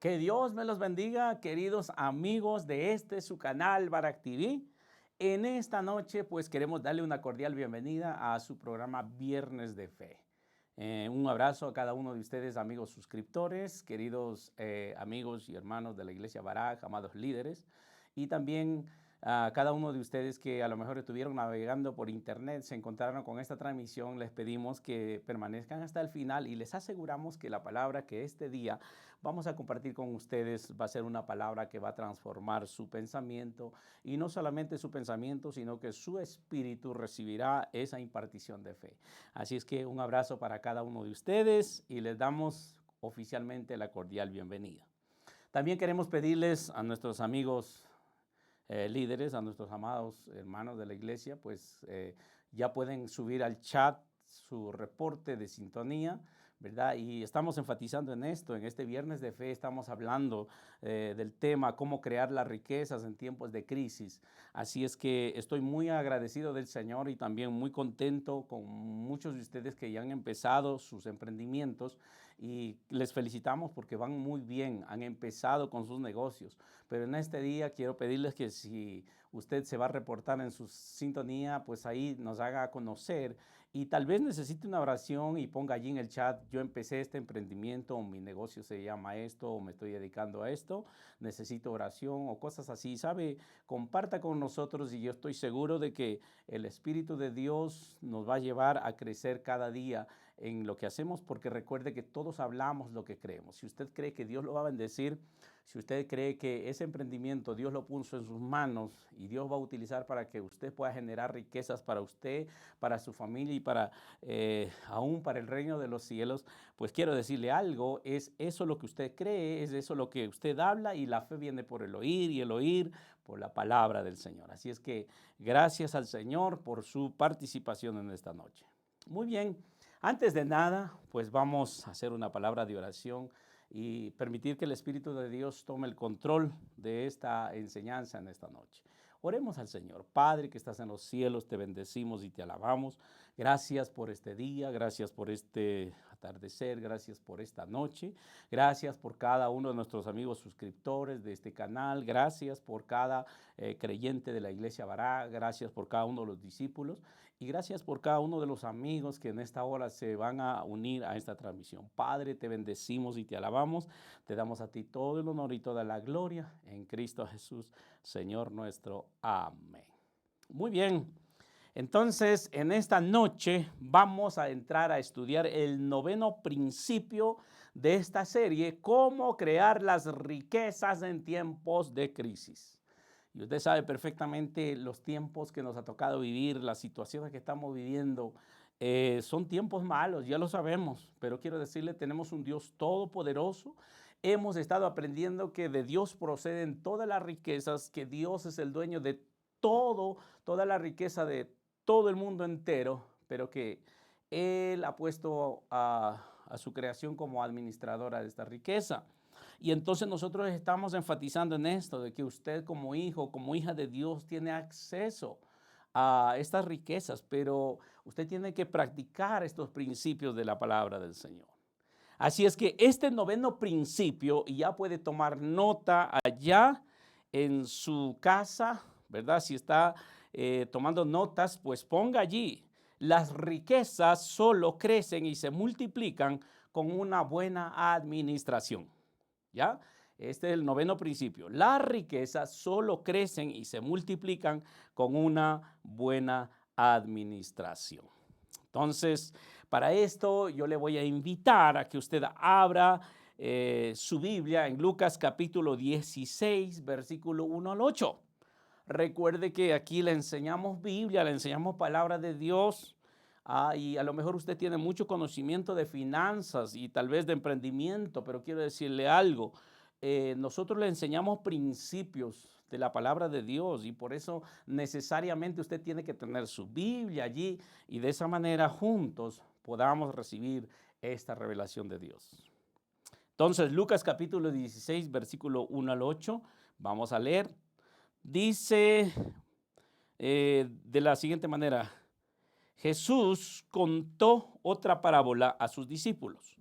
Que Dios me los bendiga, queridos amigos de su canal Barak TV. En esta noche, pues queremos darle una cordial bienvenida a su programa Viernes de Fe. Un abrazo a cada uno de ustedes, amigos suscriptores, queridos amigos y hermanos de la Iglesia Barak, amados líderes, y también a cada uno de ustedes que a lo mejor estuvieron navegando por internet, se encontraron con esta transmisión. Les pedimos que permanezcan hasta el final y les aseguramos que la palabra que este día vamos a compartir con ustedes va a ser una palabra que va a transformar su pensamiento, y no solamente su pensamiento, sino que su espíritu recibirá esa impartición de fe. Así es que un abrazo para cada uno de ustedes y les damos oficialmente la cordial bienvenida. También queremos pedirles a nuestros amigos líderes, a nuestros amados hermanos de la iglesia, pues ya pueden subir al chat su reporte de sintonía, ¿verdad? Y estamos enfatizando en esto. En este Viernes de Fe estamos hablando del tema cómo crear las riquezas en tiempos de crisis. Así es que estoy muy agradecido del Señor y también muy contento con muchos de ustedes que ya han empezado sus emprendimientos, y les felicitamos porque van muy bien, han empezado con sus negocios. Pero en este día quiero pedirles que si usted se va a reportar en su sintonía, pues ahí nos haga conocer, y tal vez necesite una oración y ponga allí en el chat: yo empecé este emprendimiento, o mi negocio se llama esto, o me estoy dedicando a esto, necesito oración o cosas así, ¿sabe? Comparta con nosotros y yo estoy seguro de que el Espíritu de Dios nos va a llevar a crecer cada día en lo que hacemos, porque recuerde que todos hablamos lo que creemos. Si usted cree que Dios lo va a bendecir, si usted cree que ese emprendimiento Dios lo puso en sus manos y Dios va a utilizar para que usted pueda generar riquezas para usted, para su familia y para aún para el reino de los cielos, pues quiero decirle algo: es eso lo que usted cree, es eso lo que usted habla, y la fe viene por el oír y el oír por la palabra del Señor. Así es que gracias al Señor por su participación en esta noche. Muy bien, antes de nada, pues vamos a hacer una palabra de oración y permitir que el Espíritu de Dios tome el control de esta enseñanza en esta noche. Oremos al Señor. Padre que estás en los cielos, te bendecimos y te alabamos. Gracias por este día, gracias por este atardecer, gracias por esta noche, gracias por cada uno de nuestros amigos suscriptores de este canal, gracias por cada creyente de la Iglesia Bará, gracias por cada uno de los discípulos, y gracias por cada uno de los amigos que en esta hora se van a unir a esta transmisión. Padre, te bendecimos y te alabamos, te damos a ti todo el honor y toda la gloria en Cristo Jesús, Señor nuestro. Amén. Muy bien. Entonces, en esta noche vamos a entrar a estudiar el noveno principio de esta serie: cómo crear las riquezas en tiempos de crisis. Y usted sabe perfectamente los tiempos que nos ha tocado vivir, las situaciones que estamos viviendo. Son tiempos malos, ya lo sabemos, pero quiero decirle, tenemos un Dios todopoderoso. Hemos estado aprendiendo que de Dios proceden todas las riquezas, que Dios es el dueño de toda la riqueza de todo el mundo entero, pero que Él ha puesto a su creación como administradora de esta riqueza. Y entonces nosotros estamos enfatizando en esto, de que usted como hijo, como hija de Dios, tiene acceso a estas riquezas, pero usted tiene que practicar estos principios de la palabra del Señor. Así es que este noveno principio, y ya puede tomar nota allá en su casa, ¿verdad? Si está tomando notas, pues ponga allí: las riquezas solo crecen y se multiplican con una buena administración. ¿Ya? Este es el noveno principio. Las riquezas solo crecen y se multiplican con una buena administración. Entonces, para esto yo le voy a invitar a que usted abra su Biblia en Lucas capítulo 16, versículo 1 al 8. Recuerde que aquí le enseñamos Biblia, le enseñamos palabra de Dios. Y a lo mejor usted tiene mucho conocimiento de finanzas y tal vez de emprendimiento, pero quiero decirle algo: nosotros le enseñamos principios de la palabra de Dios, y por eso necesariamente usted tiene que tener su Biblia allí, y de esa manera juntos podamos recibir esta revelación de Dios. Entonces, Lucas capítulo 16, versículo 1 al 8, vamos a leer. Dice de la siguiente manera: Jesús contó otra parábola a sus discípulos.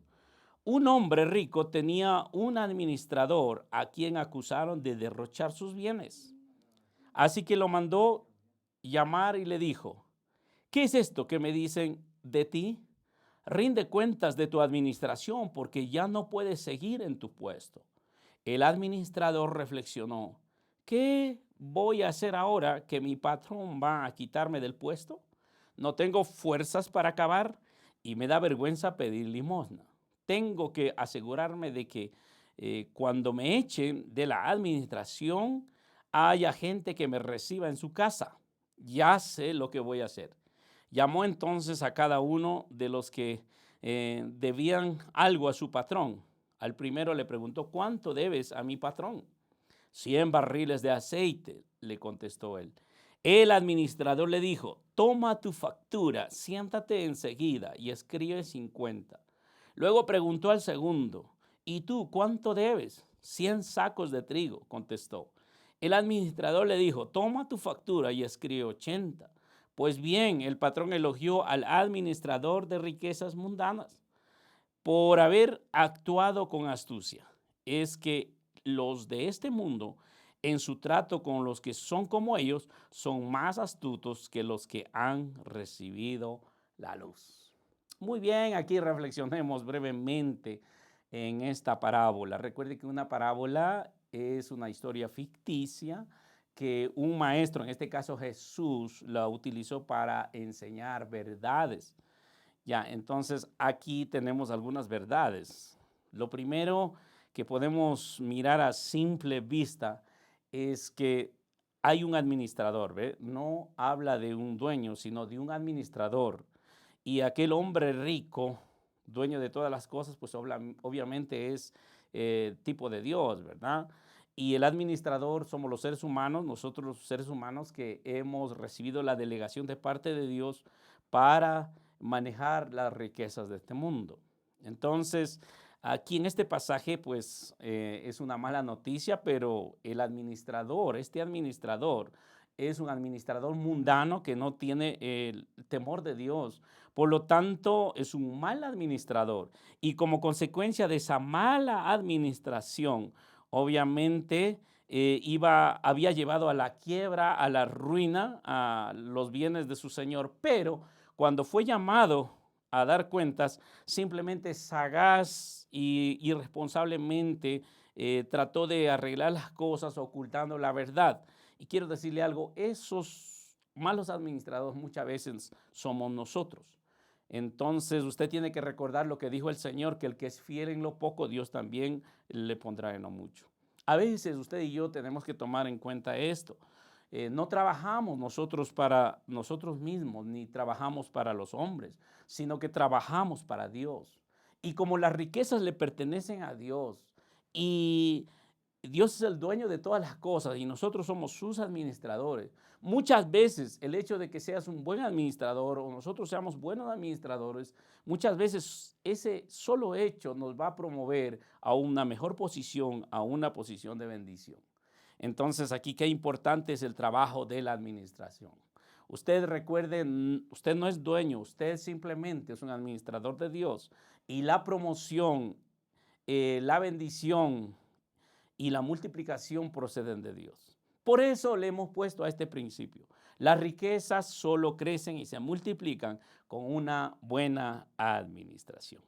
Un hombre rico tenía un administrador a quien acusaron de derrochar sus bienes. Así que lo mandó llamar y le dijo: ¿qué es esto que me dicen de ti? Rinde cuentas de tu administración porque ya no puedes seguir en tu puesto. El administrador reflexionó: ¿qué voy a hacer ahora que mi patrón va a quitarme del puesto? No tengo fuerzas para acabar y me da vergüenza pedir limosna. Tengo que asegurarme de que cuando me echen de la administración haya gente que me reciba en su casa. Ya sé lo que voy a hacer. Llamó entonces a cada uno de los que debían algo a su patrón. Al primero le preguntó: ¿cuánto debes a mi patrón? 100 barriles de aceite, le contestó él. El administrador le dijo: toma tu factura, siéntate enseguida y escribe 50. Luego preguntó al segundo: ¿y tú cuánto debes? 100 sacos de trigo, contestó. El administrador le dijo: toma tu factura y escribe 80. Pues bien, el patrón elogió al administrador de riquezas mundanas por haber actuado con astucia. Es que los de este mundo, en su trato con los que son como ellos, son más astutos que los que han recibido la luz. Muy bien, aquí reflexionemos brevemente en esta parábola. Recuerde que una parábola es una historia ficticia que un maestro, en este caso Jesús, la utilizó para enseñar verdades. Ya, entonces aquí tenemos algunas verdades. Lo primero que podemos mirar a simple vista es que hay un administrador, ¿ve? No habla de un dueño, sino de un administrador. Y aquel hombre rico, dueño de todas las cosas, pues obviamente es tipo de Dios, ¿verdad? Y el administrador somos los seres humanos, nosotros los seres humanos que hemos recibido la delegación de parte de Dios para manejar las riquezas de este mundo. Entonces, aquí en este pasaje, pues es una mala noticia, pero el administrador, este administrador, es un administrador mundano que no tiene el temor de Dios. Por lo tanto, es un mal administrador. Y como consecuencia de esa mala administración, obviamente había llevado a la quiebra, a la ruina, a los bienes de su señor. Pero cuando fue llamado a dar cuentas, simplemente sagaz y irresponsablemente trató de arreglar las cosas ocultando la verdad. Y quiero decirle algo: esos malos administradores muchas veces somos nosotros. Entonces usted tiene que recordar lo que dijo el Señor, que el que es fiel en lo poco, Dios también le pondrá en lo mucho. A veces usted y yo tenemos que tomar en cuenta esto. No trabajamos nosotros para nosotros mismos, ni trabajamos para los hombres, sino que trabajamos para Dios. Y como las riquezas le pertenecen a Dios y Dios es el dueño de todas las cosas y nosotros somos sus administradores, muchas veces el hecho de que seas un buen administrador o nosotros seamos buenos administradores, muchas veces ese solo hecho nos va a promover a una mejor posición, a una posición de bendición. Entonces aquí qué importante es el trabajo de la administración. Usted recuerde, usted no es dueño, usted simplemente es un administrador de Dios y la promoción, la bendición y la multiplicación proceden de Dios. Por eso le hemos puesto a este principio: las riquezas solo crecen y se multiplican con una buena administración.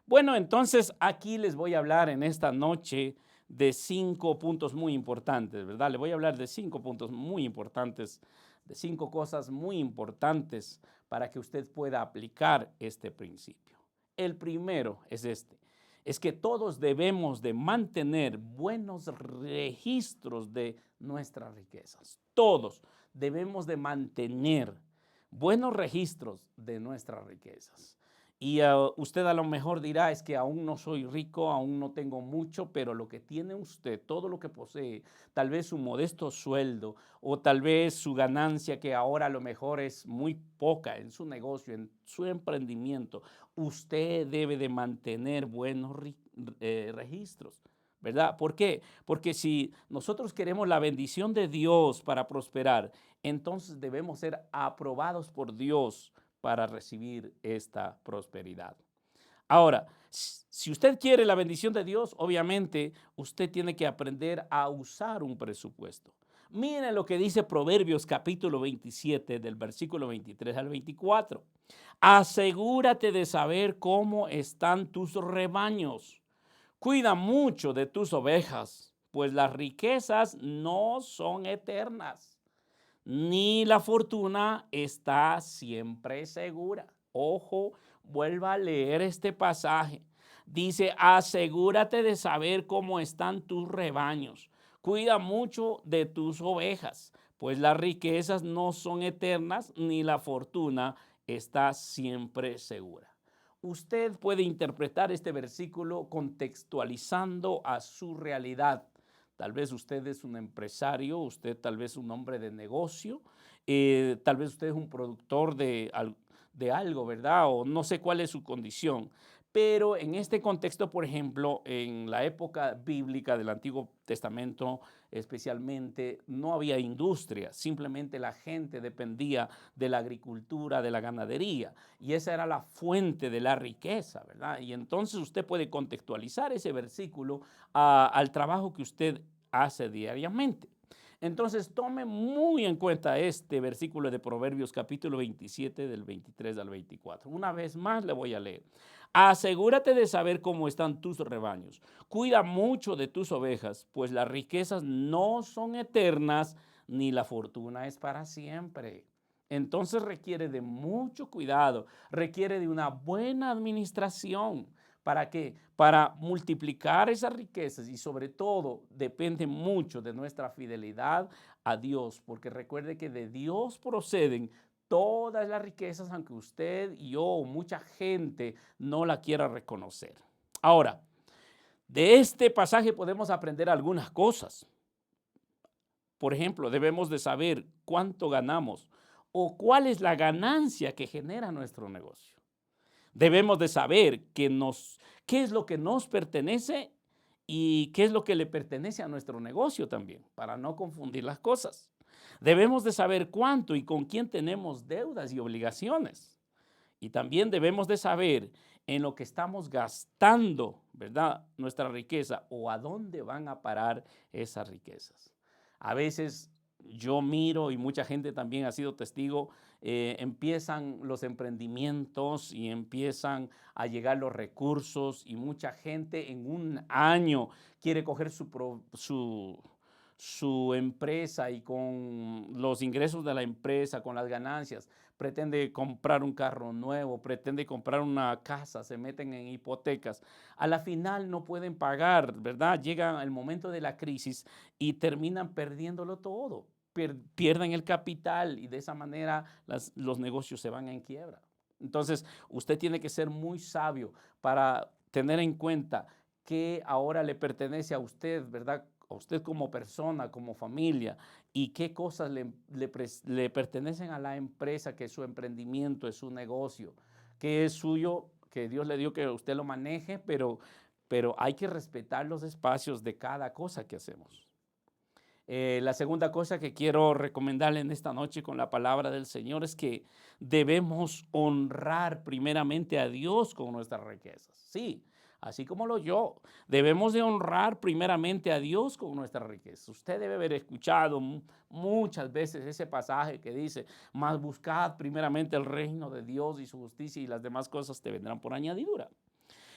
Bueno, entonces aquí les voy a hablar en esta noche de 5 puntos muy importantes, ¿verdad? Le voy a hablar de 5 puntos muy importantes, de 5 cosas muy importantes para que usted pueda aplicar este principio. El primero es este: es que todos debemos de mantener buenos registros de nuestras riquezas. Todos debemos de mantener buenos registros de nuestras riquezas. Y usted a lo mejor dirá: es que aún no soy rico, aún no tengo mucho, pero lo que tiene usted, todo lo que posee, tal vez su modesto sueldo o tal vez su ganancia, que ahora a lo mejor es muy poca en su negocio, en su emprendimiento, usted debe de mantener buenos registros, ¿verdad? ¿Por qué? Porque si nosotros queremos la bendición de Dios para prosperar, entonces debemos ser aprobados por Dios para recibir esta prosperidad. Ahora, si usted quiere la bendición de Dios, obviamente usted tiene que aprender a usar un presupuesto. Miren lo que dice Proverbios capítulo 27 del versículo 23 al 24. Asegúrate de saber cómo están tus rebaños. Cuida mucho de tus ovejas, pues las riquezas no son eternas, ni la fortuna está siempre segura. Ojo, vuelva a leer este pasaje. Dice, asegúrate de saber cómo están tus rebaños. Cuida mucho de tus ovejas, pues las riquezas no son eternas, ni la fortuna está siempre segura. Usted puede interpretar este versículo contextualizando a su realidad. Tal vez usted es un empresario, usted tal vez un hombre de negocio, tal vez usted es un productor de algo, ¿verdad? O no sé cuál es su condición. Pero en este contexto, por ejemplo, en la época bíblica del Antiguo Testamento, especialmente, no había industria, simplemente la gente dependía de la agricultura, de la ganadería, y esa era la fuente de la riqueza, ¿verdad? Y entonces usted puede contextualizar ese versículo al trabajo que usted hace diariamente. Entonces tome muy en cuenta este versículo de Proverbios capítulo 27 del 23 al 24. Una vez más le voy a leer. Asegúrate de saber cómo están tus rebaños. Cuida mucho de tus ovejas, pues las riquezas no son eternas, ni la fortuna es para siempre. Entonces requiere de mucho cuidado, requiere de una buena administración. ¿Para qué? Para multiplicar esas riquezas, y sobre todo depende mucho de nuestra fidelidad a Dios, porque recuerde que de Dios proceden todas las riquezas, aunque usted y yo o mucha gente no la quiera reconocer. Ahora, de este pasaje podemos aprender algunas cosas. Por ejemplo, debemos de saber cuánto ganamos o cuál es la ganancia que genera nuestro negocio. Debemos de saber qué es lo que nos pertenece y qué es lo que le pertenece a nuestro negocio también, para no confundir las cosas. Debemos de saber cuánto y con quién tenemos deudas y obligaciones. Y también debemos de saber en lo que estamos gastando, ¿verdad? Nuestra riqueza, o a dónde van a parar esas riquezas. A veces yo miro, y mucha gente también ha sido testigo, empiezan los emprendimientos y empiezan a llegar los recursos, y mucha gente en un año quiere coger su empresa, y con los ingresos de la empresa, con las ganancias, pretende comprar un carro nuevo, pretende comprar una casa, se meten en hipotecas. A la final no pueden pagar, ¿verdad? Llega el momento de la crisis y terminan perdiéndolo todo. Pierden el capital, y de esa manera los negocios se van en quiebra. Entonces, usted tiene que ser muy sabio para tener en cuenta que ahora le pertenece a usted, ¿verdad? A usted como persona, como familia, y qué cosas le pertenecen a la empresa, que es su emprendimiento, es su negocio, que es suyo, que Dios le dio que usted lo maneje, pero hay que respetar los espacios de cada cosa que hacemos. La segunda cosa que quiero recomendarle en esta noche con la palabra del Señor es que debemos honrar primeramente a Dios con nuestras riquezas. Sí, así como lo yo, debemos de honrar primeramente a Dios con nuestras riquezas. Usted debe haber escuchado muchas veces ese pasaje que dice, mas buscad primeramente el reino de Dios y su justicia, y las demás cosas te vendrán por añadidura.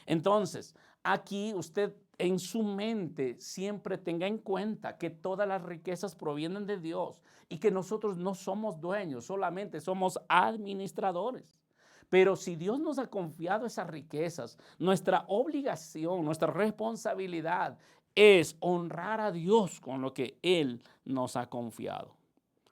Entonces, aquí usted en su mente siempre tenga en cuenta que todas las riquezas provienen de Dios, y que nosotros no somos dueños, solamente somos administradores. Pero si Dios nos ha confiado esas riquezas, nuestra obligación, nuestra responsabilidad es honrar a Dios con lo que Él nos ha confiado.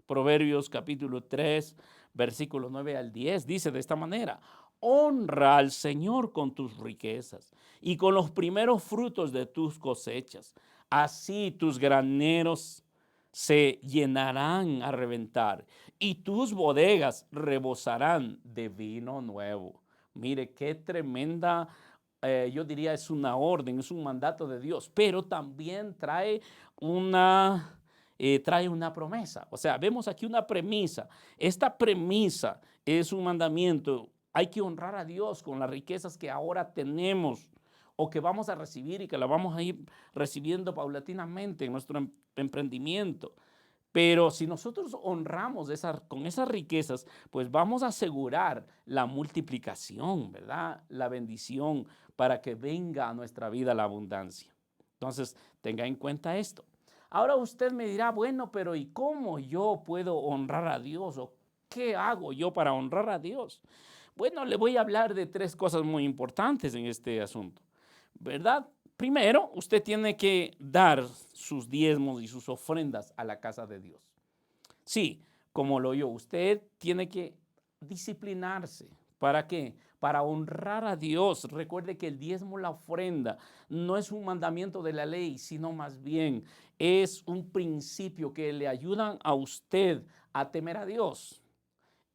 Proverbios capítulo 3, versículos 9 al 10 dice de esta manera: honra al Señor con tus riquezas y con los primeros frutos de tus cosechas. Así tus graneros se llenarán a reventar y tus bodegas rebosarán de vino nuevo. Mire qué tremenda, yo diría es una orden, es un mandato de Dios, pero también trae una promesa. O sea, vemos aquí una premisa. Esta premisa es un mandamiento Hay que honrar a Dios con las riquezas que ahora tenemos o que vamos a recibir y que la vamos a ir recibiendo paulatinamente en nuestro emprendimiento. Pero si nosotros honramos con esas riquezas, pues vamos a asegurar la multiplicación, ¿verdad? La bendición para que venga a nuestra vida la abundancia. Entonces, tenga en cuenta esto. Ahora usted me dirá, bueno, pero ¿y cómo yo puedo honrar a Dios? ¿O qué hago yo para honrar a Dios? Bueno, le voy a hablar de 3 cosas muy importantes en este asunto, ¿verdad? Primero, usted tiene que dar sus diezmos y sus ofrendas a la casa de Dios. Sí, como lo oyó, usted tiene que disciplinarse. ¿Para qué? Para honrar a Dios. Recuerde que el diezmo, la ofrenda, no es un mandamiento de la ley, sino más bien es un principio que le ayudan a usted a temer a Dios.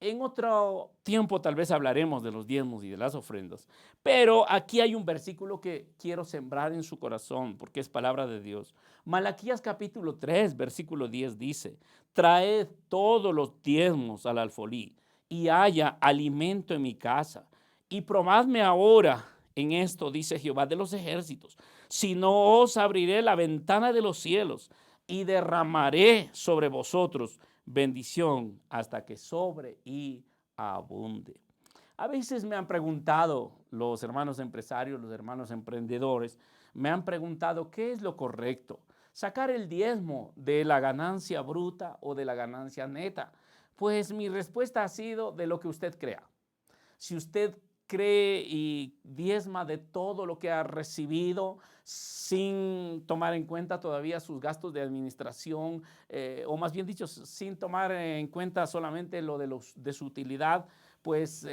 En otro tiempo tal vez hablaremos de los diezmos y de las ofrendas, pero aquí hay un versículo que quiero sembrar en su corazón porque es palabra de Dios. Malaquías capítulo 3, versículo 10 dice, traed todos los diezmos al alfolí y haya alimento en mi casa. Y probadme ahora en esto, dice Jehová de los ejércitos, si no os abriré la ventana de los cielos y derramaré sobre vosotros bendición hasta que sobre y abunde. A veces me han preguntado los hermanos empresarios, los hermanos emprendedores, me han preguntado qué es lo correcto, sacar el diezmo de la ganancia bruta o de la ganancia neta. Pues mi respuesta ha sido de lo que usted crea. Si usted cree y diezma de todo lo que ha recibido sin tomar en cuenta todavía sus gastos de administración, o más bien dicho, sin tomar en cuenta solamente lo de su utilidad, pues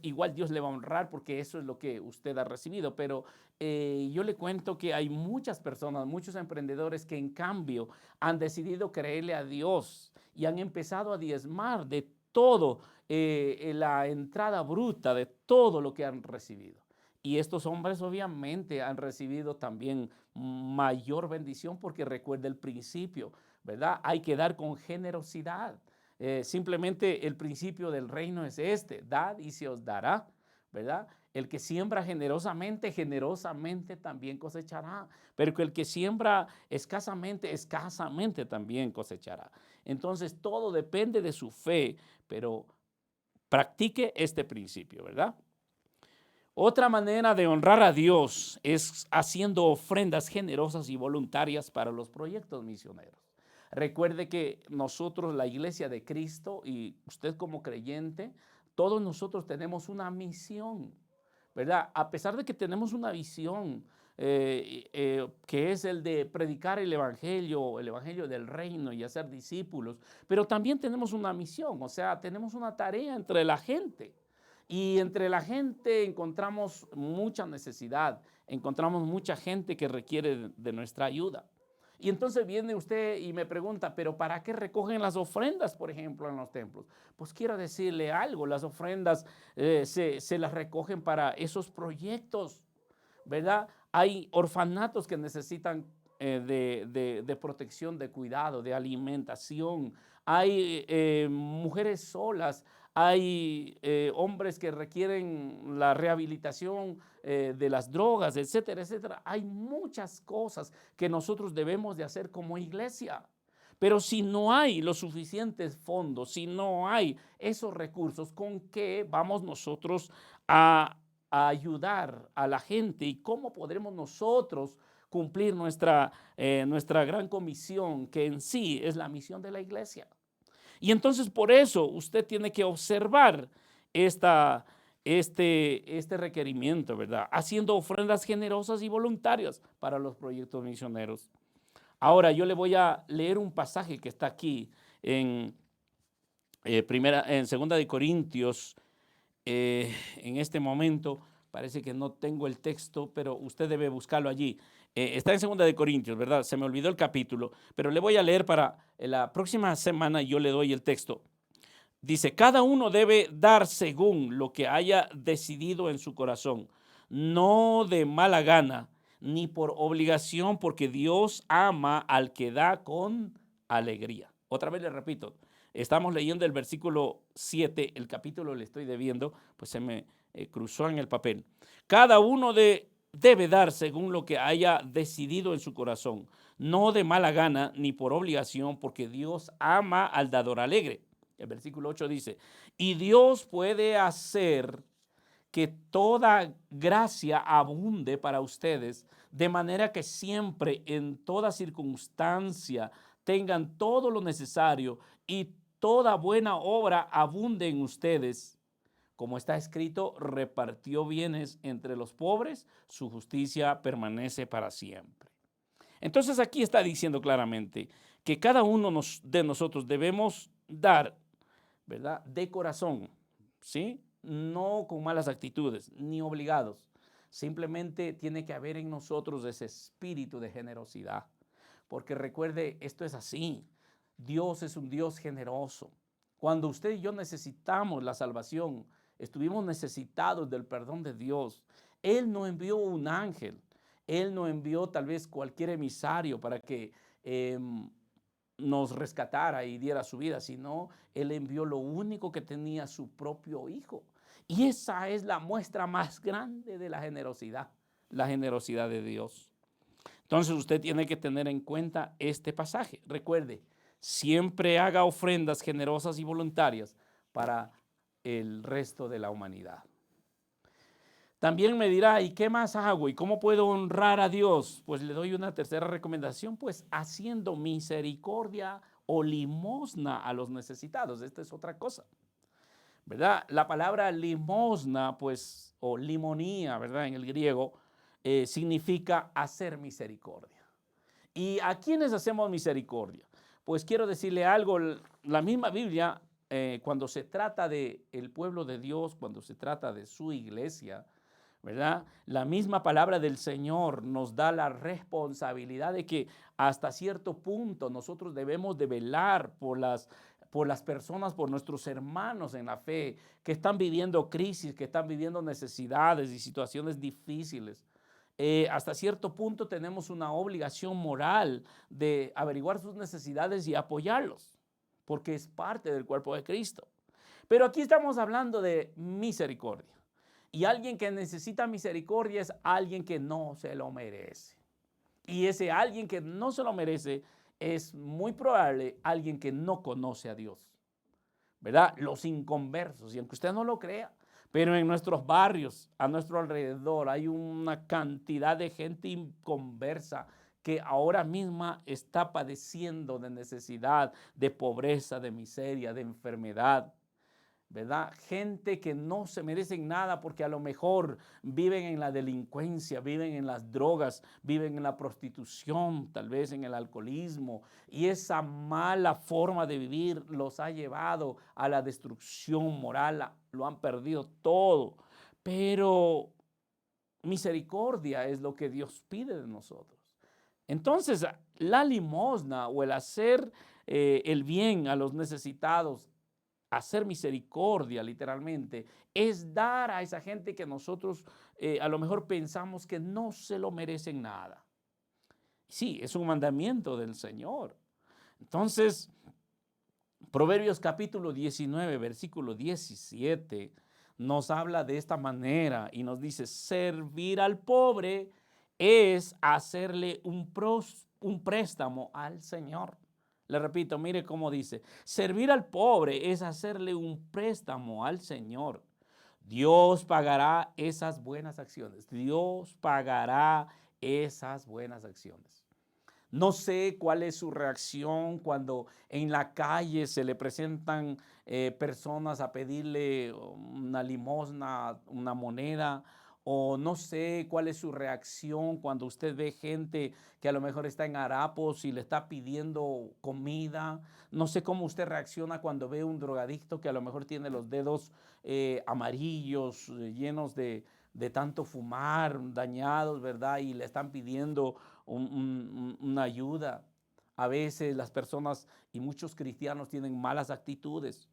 igual Dios le va a honrar porque eso es lo que usted ha recibido. Pero yo le cuento que hay muchas personas, muchos emprendedores que en cambio han decidido creerle a Dios y han empezado a diezmar de todo, la entrada bruta de todo lo que han recibido. Y estos hombres obviamente han recibido también mayor bendición porque recuerda el principio, ¿verdad? Hay que dar con generosidad. Simplemente el principio del reino es este, dad y se os dará, ¿verdad? El que siembra generosamente, generosamente también cosechará. Pero el que siembra escasamente, escasamente también cosechará. Entonces todo depende de su fe, pero practique este principio, ¿verdad? Otra manera de honrar a Dios es haciendo ofrendas generosas y voluntarias para los proyectos misioneros. Recuerde que nosotros, la Iglesia de Cristo, y usted como creyente, todos nosotros tenemos una misión, ¿verdad? A pesar de que tenemos una visión que es el de predicar el evangelio del reino y hacer discípulos, pero también tenemos una misión, o sea, tenemos una tarea entre la gente. Y entre la gente encontramos mucha necesidad, encontramos mucha gente que requiere de nuestra ayuda. Y entonces viene usted y me pregunta, pero ¿para qué recogen las ofrendas, por ejemplo, en los templos? Pues quiero decirle algo, las ofrendas se las recogen para esos proyectos, ¿verdad? Hay orfanatos que necesitan de protección, de cuidado, de alimentación. Hay mujeres solas, hay hombres que requieren la rehabilitación de las drogas, etcétera, etcétera. Hay muchas cosas que nosotros debemos de hacer como iglesia. Pero si no hay los suficientes fondos, si no hay esos recursos, ¿con qué vamos nosotros a ayudar a la gente y cómo podremos nosotros cumplir nuestra gran comisión, que en sí es la misión de la iglesia? Y entonces por eso usted tiene que observar este requerimiento, ¿verdad? Haciendo ofrendas generosas y voluntarias para los proyectos misioneros. Ahora yo le voy a leer un pasaje que está aquí en Segunda de Corintios. En este momento parece que no tengo el texto, pero usted debe buscarlo allí. Está en Segunda de Corintios, ¿verdad? Se me olvidó el capítulo, pero le voy a leer para la próxima semana. Yo le doy el texto. Dice, cada uno debe dar según lo que haya decidido en su corazón, no de mala gana, ni por obligación, porque Dios ama al que da con alegría. Otra vez le repito, Estamos leyendo el versículo 7, el capítulo le estoy debiendo, pues se me cruzó en el papel. Cada uno debe dar según lo que haya decidido en su corazón, no de mala gana ni por obligación, porque Dios ama al dador alegre. El versículo 8 dice, y Dios puede hacer que toda gracia abunde para ustedes, de manera que siempre, en toda circunstancia, tengan todo lo necesario y toda buena obra abunde en ustedes. Como está escrito, repartió bienes entre los pobres, su justicia permanece para siempre. Entonces aquí está diciendo claramente que cada uno de nosotros debemos dar, ¿verdad? De corazón, ¿sí? No con malas actitudes, ni obligados. Simplemente tiene que haber en nosotros ese espíritu de generosidad. Porque recuerde, esto es así. Dios es un Dios generoso. Cuando usted y yo necesitamos la salvación, estuvimos necesitados del perdón de Dios, Él no envió un ángel. Él no envió tal vez cualquier emisario para que nos rescatara y diera su vida, sino Él envió lo único que tenía, su propio Hijo. Y esa es la muestra más grande de la generosidad de Dios. Entonces usted tiene que tener en cuenta este pasaje. Recuerde, siempre haga ofrendas generosas y voluntarias para el resto de la humanidad. También me dirá, ¿y qué más hago? ¿Y cómo puedo honrar a Dios? Pues le doy una tercera recomendación, pues haciendo misericordia o limosna a los necesitados. Esta es otra cosa, ¿verdad? La palabra limosna, pues, o limonía, ¿verdad? En el griego, significa hacer misericordia. ¿Y a quiénes hacemos misericordia? Pues quiero decirle algo, la misma Biblia, cuando se trata del pueblo de Dios, cuando se trata de su iglesia, ¿verdad? La misma palabra del Señor nos da la responsabilidad de que hasta cierto punto nosotros debemos de velar por las personas, por nuestros hermanos en la fe que están viviendo crisis, que están viviendo necesidades y situaciones difíciles. Hasta cierto punto tenemos una obligación moral de averiguar sus necesidades y apoyarlos, porque es parte del cuerpo de Cristo. Pero aquí estamos hablando de misericordia. Y alguien que necesita misericordia es alguien que no se lo merece. Y ese alguien que no se lo merece es muy probable alguien que no conoce a Dios, ¿verdad? Los inconversos, y aunque usted no lo crea, pero en nuestros barrios, a nuestro alrededor, hay una cantidad de gente inconversa que ahora misma está padeciendo de necesidad, de pobreza, de miseria, de enfermedad, ¿verdad? Gente que no se merecen nada porque a lo mejor viven en la delincuencia, viven en las drogas, viven en la prostitución, tal vez en el alcoholismo, y esa mala forma de vivir los ha llevado a la destrucción moral, lo han perdido todo. Pero misericordia es lo que Dios pide de nosotros. Entonces, la limosna o el hacer el bien a los necesitados, hacer misericordia literalmente, es dar a esa gente que nosotros a lo mejor pensamos que no se lo merecen nada. Sí, es un mandamiento del Señor. Entonces, Proverbios capítulo 19, versículo 17, nos habla de esta manera y nos dice, servir al pobre es hacerle un préstamo al Señor. Le repito, mire cómo dice, servir al pobre es hacerle un préstamo al Señor. Dios pagará esas buenas acciones. Dios pagará esas buenas acciones. No sé cuál es su reacción cuando en la calle se le presentan personas a pedirle una limosna, una moneda, o no sé cuál es su reacción cuando usted ve gente que a lo mejor está en harapos y le está pidiendo comida. No sé cómo usted reacciona cuando ve un drogadicto que a lo mejor tiene los dedos amarillos, llenos de tanto fumar, dañados, ¿verdad? Y le están pidiendo una ayuda. A veces las personas y muchos cristianos tienen malas actitudes.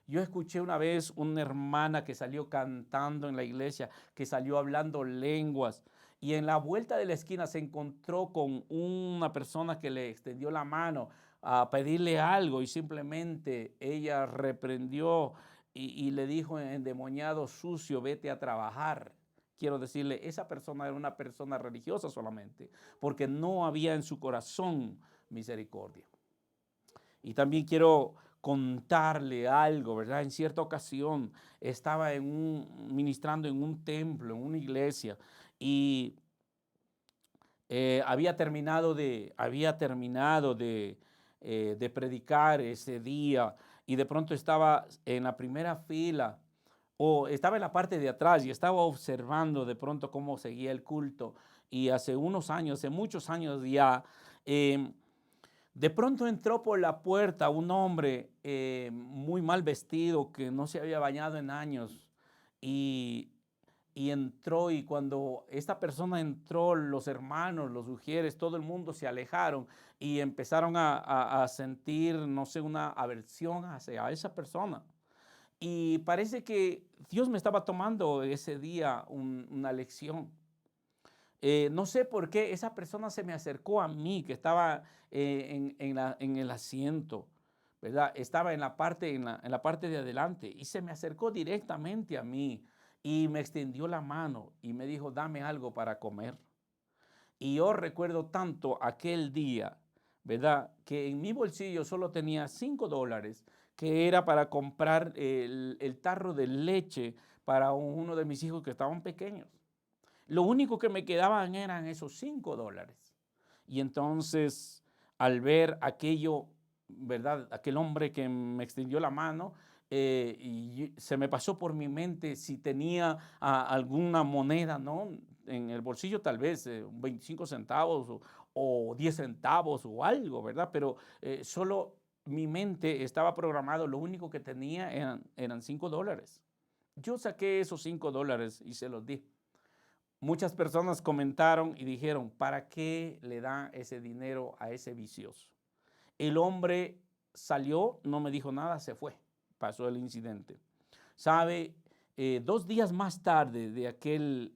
Yo escuché una vez una hermana que salió cantando en la iglesia, que salió hablando lenguas, y en la vuelta de la esquina se encontró con una persona que le extendió la mano. a pedirle algo y simplemente ella reprendió y le dijo endemoniado sucio, vete a trabajar. Quiero decirle, esa persona era una persona religiosa solamente, porque no había en su corazón misericordia. Y también quiero contarle algo, ¿verdad? En cierta ocasión estaba ministrando en un templo, en una iglesia, y había terminado de predicar ese día, y de pronto estaba en la primera fila o estaba en la parte de atrás y estaba observando de pronto cómo seguía el culto. Y hace unos años, hace muchos años ya, eh, de pronto entró por la puerta un hombre muy mal vestido que no se había bañado en años y, y entró, y cuando esta persona entró, los hermanos, los ujieres, todo el mundo se alejaron y empezaron a sentir, no sé, una aversión hacia esa persona. Y parece que Dios me estaba tomando ese día una lección. No sé por qué esa persona se me acercó a mí, que estaba en el asiento, ¿verdad? Estaba en la parte de adelante, y se me acercó directamente a mí y me extendió la mano y me dijo, dame algo para comer. Y yo recuerdo tanto aquel día, ¿verdad? Que en mi bolsillo solo tenía $5, que era para comprar el tarro de leche para uno de mis hijos que estaban pequeños. Lo único que me quedaban eran esos $5. Y entonces, al ver aquello, ¿verdad? Aquel hombre que me extendió la mano, y se me pasó por mi mente si tenía alguna moneda, ¿no? En el bolsillo, tal vez 25 centavos o 10 centavos o algo, ¿verdad? Pero solo mi mente estaba programado, lo único que tenía eran $5. Yo saqué esos $5 y se los di. Muchas personas comentaron y dijeron, ¿para qué le da ese dinero a ese vicioso? El hombre salió, no me dijo nada, se fue, pasó el incidente. ¿Sabe? 2 días más tarde de aquel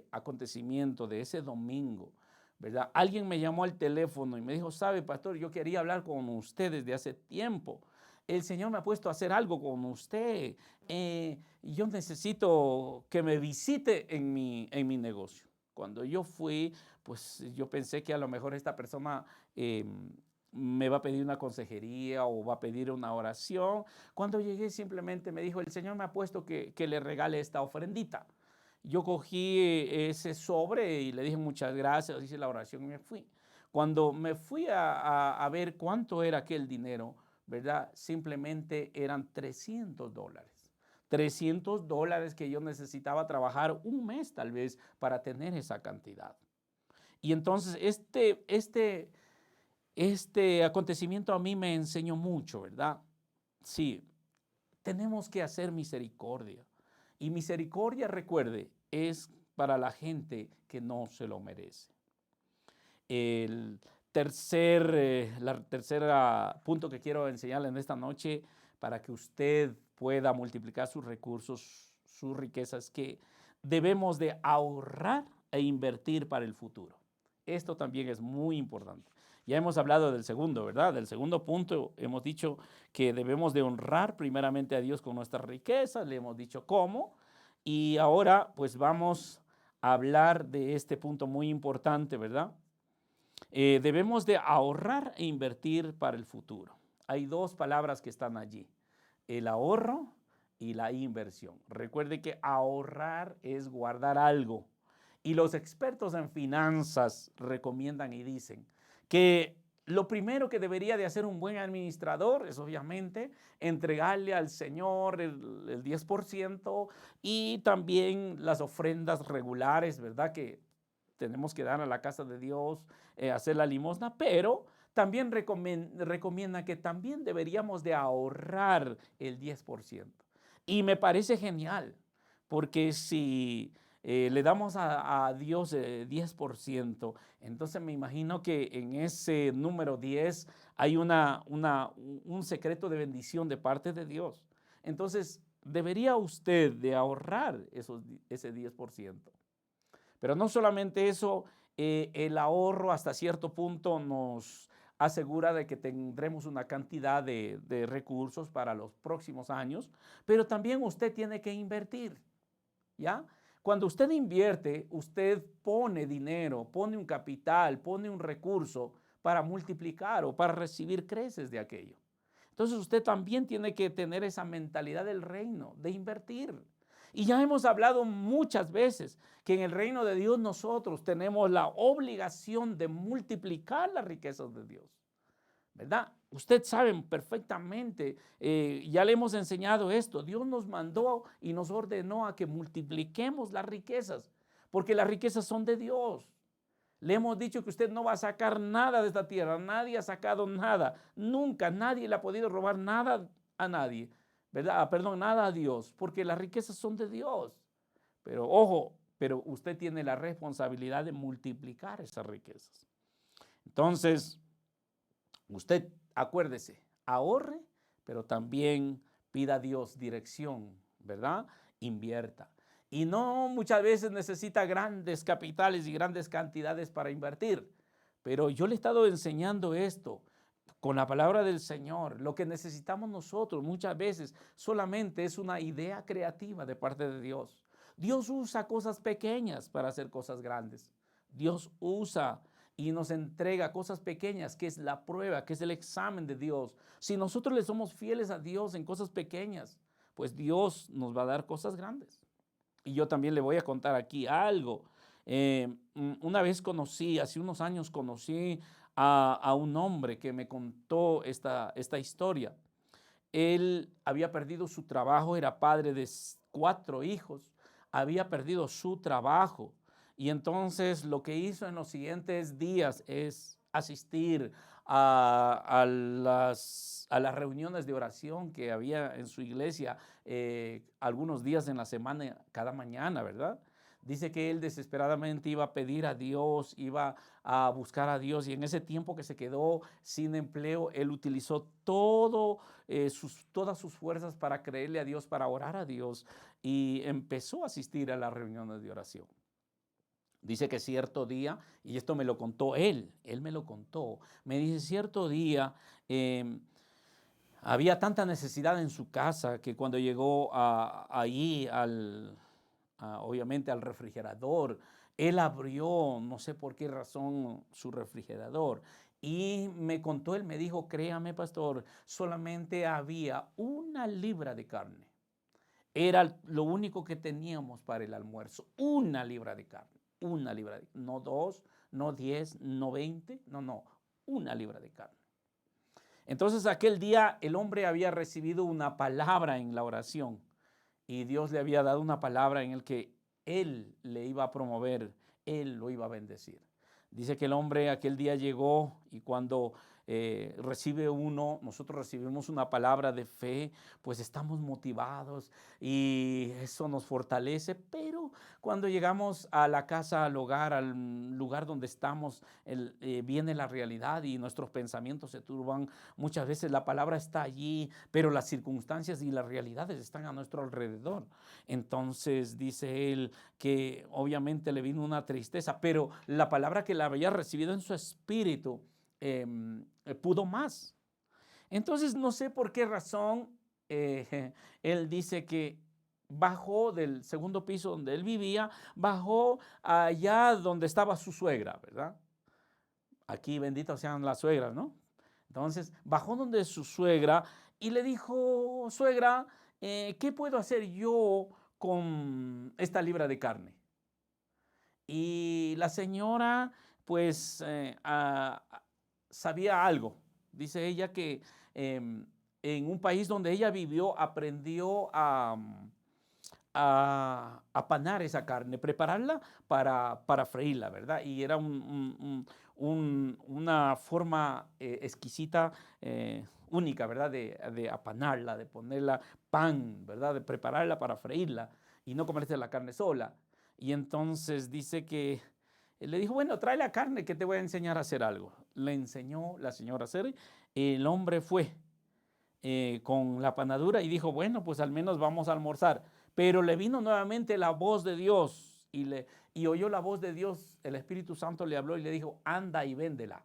acontecimiento, de ese domingo, ¿verdad? Alguien me llamó al teléfono y me dijo, ¿sabe, pastor? Yo quería hablar con usted desde hace tiempo. El Señor me ha puesto a hacer algo con usted. Yo necesito que me visite en mi negocio. Cuando yo fui, pues yo pensé que a lo mejor esta persona me va a pedir una consejería o va a pedir una oración. Cuando llegué simplemente me dijo, el Señor me ha puesto que le regale esta ofrendita. Yo cogí ese sobre y le dije muchas gracias, hice la oración y me fui. Cuando me fui a ver cuánto era aquel dinero, ¿verdad? Simplemente eran $300. $300 que yo necesitaba trabajar un mes tal vez para tener esa cantidad. Y entonces este acontecimiento a mí me enseñó mucho, ¿verdad? Sí, tenemos que hacer misericordia. Y misericordia, recuerde, es para la gente que no se lo merece. La tercera punto que quiero enseñarle en esta noche para que usted pueda multiplicar sus recursos, sus riquezas, que debemos de ahorrar e invertir para el futuro. Esto también es muy importante. Ya hemos hablado del segundo, ¿verdad? Del segundo punto hemos dicho que debemos de honrar primeramente a Dios con nuestras riquezas, le hemos dicho cómo, y ahora pues vamos a hablar de este punto muy importante, ¿verdad? Debemos de ahorrar e invertir para el futuro. Hay 2 palabras que están allí, el ahorro y la inversión. Recuerde que ahorrar es guardar algo. Y los expertos en finanzas recomiendan y dicen que lo primero que debería de hacer un buen administrador es obviamente entregarle al Señor el 10% y también las ofrendas regulares, ¿verdad? Que tenemos que dar a la casa de Dios, hacer la limosna, pero también recomienda que también deberíamos de ahorrar el 10%. Y me parece genial, porque si le damos a Dios 10%, entonces me imagino que en ese número 10 hay un secreto de bendición de parte de Dios. Entonces, debería usted de ahorrar ese 10%. Pero no solamente eso, el ahorro hasta cierto punto nos asegura de que tendremos una cantidad de recursos para los próximos años, pero también usted tiene que invertir, ¿ya? Cuando usted invierte, usted pone dinero, pone un capital, pone un recurso para multiplicar o para recibir creces de aquello. Entonces usted también tiene que tener esa mentalidad del reino, de invertir. Y ya hemos hablado muchas veces que en el reino de Dios nosotros tenemos la obligación de multiplicar las riquezas de Dios, ¿verdad? Usted sabe perfectamente, ya le hemos enseñado esto, Dios nos mandó y nos ordenó a que multipliquemos las riquezas, porque las riquezas son de Dios. Le hemos dicho que usted no va a sacar nada de esta tierra, nadie ha sacado nada, nunca nadie le ha podido robar nada a nadie, ¿verdad? Perdón, nada a Dios, porque las riquezas son de Dios. Pero ojo, pero usted tiene la responsabilidad de multiplicar esas riquezas. Entonces, usted acuérdese, ahorre, pero también pida a Dios dirección, ¿verdad? Invierta. Y no muchas veces necesita grandes capitales y grandes cantidades para invertir. Pero yo le he estado enseñando esto con la palabra del Señor. Lo que necesitamos nosotros muchas veces solamente es una idea creativa de parte de Dios. Dios usa cosas pequeñas para hacer cosas grandes. Dios usa y nos entrega cosas pequeñas, que es la prueba, que es el examen de Dios. Si nosotros le somos fieles a Dios en cosas pequeñas, pues Dios nos va a dar cosas grandes. Y yo también le voy a contar aquí algo. Una vez hace unos años conocí a un hombre que me contó esta historia. Él había perdido su trabajo, era padre de 4 hijos, había perdido su trabajo. Y entonces lo que hizo en los siguientes días es asistir a las reuniones de oración que había en su iglesia algunos días en la semana, cada mañana, ¿verdad? Dice que él desesperadamente iba a pedir a Dios, iba a buscar a Dios, y en ese tiempo que se quedó sin empleo, él utilizó todas sus fuerzas para creerle a Dios, para orar a Dios, y empezó a asistir a las reuniones de oración. Dice que cierto día, y esto me lo contó él me lo contó, me dice cierto día, había tanta necesidad en su casa que cuando llegó allí obviamente al refrigerador, él abrió, no sé por qué razón, su refrigerador. Y me contó, él me dijo, créame, pastor, solamente había 1 libra de carne. Era lo único que teníamos para el almuerzo, 1 libra de carne, 1 libra, no 2, no 10, no 20, no, 1 libra de carne. Entonces aquel día el hombre había recibido una palabra en la oración y Dios le había dado una palabra en el que él le iba a promover, él lo iba a bendecir. Dice que el hombre aquel día llegó y cuando nosotros recibimos una palabra de fe, pues estamos motivados y eso nos fortalece, pero cuando llegamos a la casa, al hogar, al lugar donde estamos, viene la realidad y nuestros pensamientos se turban. Muchas veces la palabra está allí, pero las circunstancias y las realidades están a nuestro alrededor. Entonces dice él que obviamente le vino una tristeza, pero la palabra que la había recibido en su espíritu pudo más. Entonces no sé por qué razón él dice que bajó del segundo piso donde él vivía, bajó allá donde estaba su suegra, ¿verdad? Aquí benditas sean las suegras, ¿no? Entonces bajó donde su suegra y le dijo, suegra, ¿qué puedo hacer yo con esta libra de carne? Y la señora pues sabía algo. Dice ella que en un país donde ella vivió aprendió a panar esa carne, prepararla para freírla, ¿verdad? Y era una forma exquisita, única, ¿verdad? De apanarla, de ponerla pan, ¿verdad? De prepararla para freírla y no comerse la carne sola. Y entonces dice que le dijo, bueno, trae la carne que te voy a enseñar a hacer algo. Le enseñó la señora a hacer. El hombre fue con la panadura y dijo, bueno, pues al menos vamos a almorzar. Pero le vino nuevamente la voz de Dios y oyó la voz de Dios. El Espíritu Santo le habló y le dijo, anda y véndela.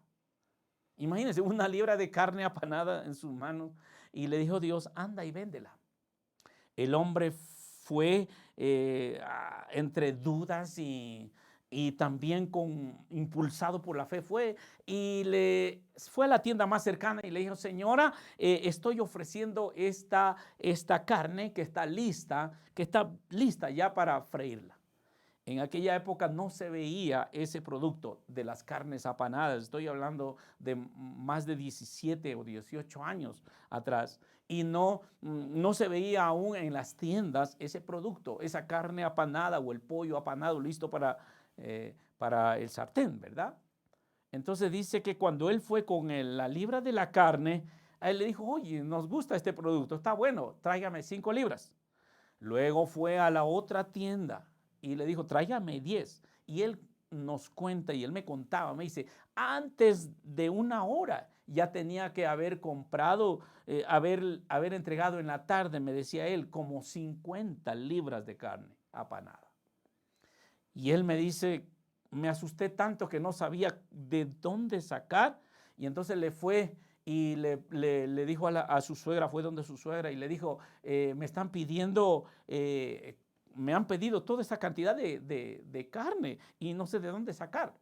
Imagínense, una libra de carne apanada en sus manos. Y le dijo Dios, anda y véndela. El hombre fue entre dudas y también impulsado por la fe, fue a la tienda más cercana y le dijo, señora, estoy ofreciendo esta carne que está lista ya para freírla. En aquella época no se veía ese producto de las carnes apanadas. Estoy hablando de más de 17 o 18 años atrás. Y no se veía aún en las tiendas ese producto, esa carne apanada o el pollo apanado listo para el sartén, ¿verdad? Entonces dice que cuando él fue con la libra de la carne, a él le dijo, oye, nos gusta este producto, está bueno, tráigame 5 libras. Luego fue a la otra tienda y le dijo, tráigame 10. Y él nos cuenta y él me contaba, me dice, antes de una hora ya tenía que haber comprado, haber entregado en la tarde, me decía él, como 50 libras de carne apanada. Y él me dice, me asusté tanto que no sabía de dónde sacar. Y entonces le fue y le dijo a su suegra, fue donde su suegra y le dijo, me están pidiendo, me han pedido toda esta cantidad de carne y no sé de dónde sacar.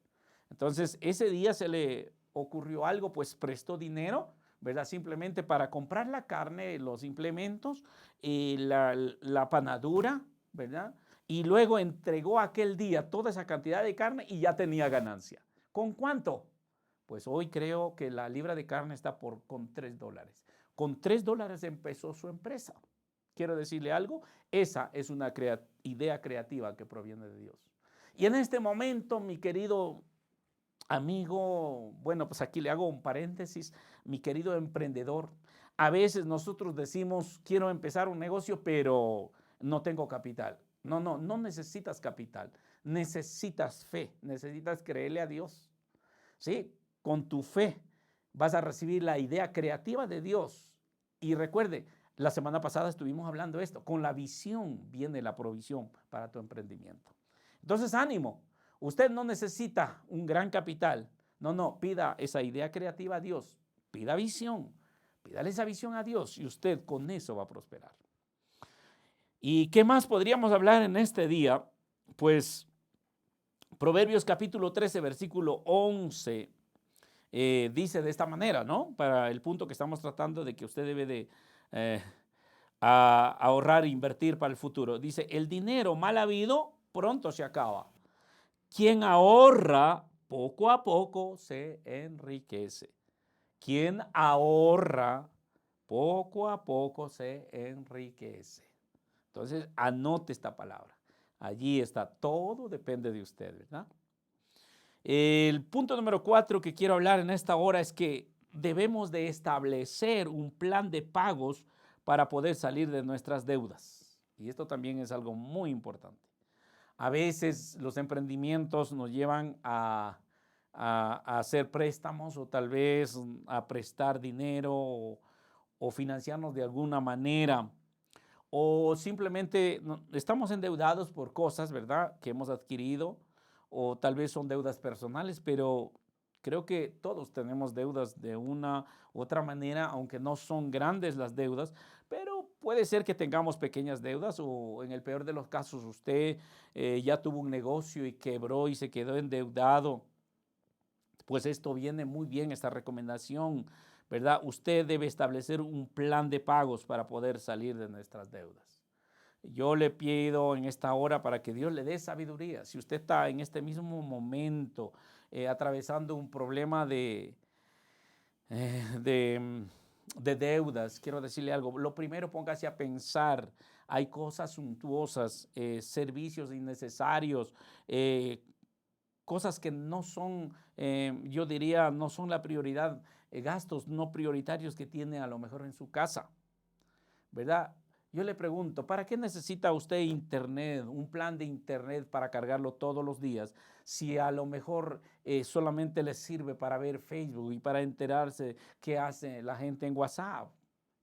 Entonces ese día se le ocurrió algo, pues prestó dinero, ¿verdad? Simplemente para comprar la carne, los implementos, la panadura, ¿verdad? Y luego entregó aquel día toda esa cantidad de carne y ya tenía ganancia. ¿Con cuánto? Pues hoy creo que la libra de carne está con $3. Con $3 empezó su empresa. Quiero decirle algo, esa es una idea creativa que proviene de Dios. Y en este momento, mi querido amigo, bueno, pues aquí le hago un paréntesis, mi querido emprendedor, a veces nosotros decimos, quiero empezar un negocio, pero no tengo capital. No necesitas capital, necesitas fe, necesitas creerle a Dios. ¿Sí? Con tu fe vas a recibir la idea creativa de Dios. Y recuerde, la semana pasada estuvimos hablando de esto, con la visión viene la provisión para tu emprendimiento. Entonces, ánimo, usted no necesita un gran capital, pida esa idea creativa a Dios, pida visión, pídale esa visión a Dios y usted con eso va a prosperar. ¿Y qué más podríamos hablar en este día? Pues Proverbios capítulo 13, versículo 11, dice de esta manera, ¿no? Para el punto que estamos tratando de que usted debe de ahorrar e invertir para el futuro. Dice, el dinero mal habido pronto se acaba. Quien ahorra poco a poco se enriquece. Quien ahorra poco a poco se enriquece. Entonces, anote esta palabra. Allí está, todo depende de usted, ¿verdad? El punto número 4 que quiero hablar en esta hora es que debemos de establecer un plan de pagos para poder salir de nuestras deudas. Y esto también es algo muy importante. A veces los emprendimientos nos llevan a hacer préstamos o tal vez a prestar dinero o financiarnos de alguna manera. O simplemente estamos endeudados por cosas, ¿verdad?, que hemos adquirido, o tal vez son deudas personales, pero creo que todos tenemos deudas de una u otra manera, aunque no son grandes las deudas, pero puede ser que tengamos pequeñas deudas o en el peor de los casos usted ya tuvo un negocio y quebró y se quedó endeudado. Pues esto viene muy bien, esta recomendación, ¿verdad? Usted debe establecer un plan de pagos para poder salir de nuestras deudas. Yo le pido en esta hora para que Dios le dé sabiduría. Si usted está en este mismo momento atravesando un problema de deudas, quiero decirle algo. Lo primero, póngase a pensar. Hay cosas suntuosas, servicios innecesarios, cosas que no son, yo diría, no son la prioridad, gastos no prioritarios que tiene a lo mejor en su casa, ¿verdad? Yo le pregunto, ¿para qué necesita usted internet, un plan de internet para cargarlo todos los días, si a lo mejor solamente le sirve para ver Facebook y para enterarse qué hace la gente en WhatsApp?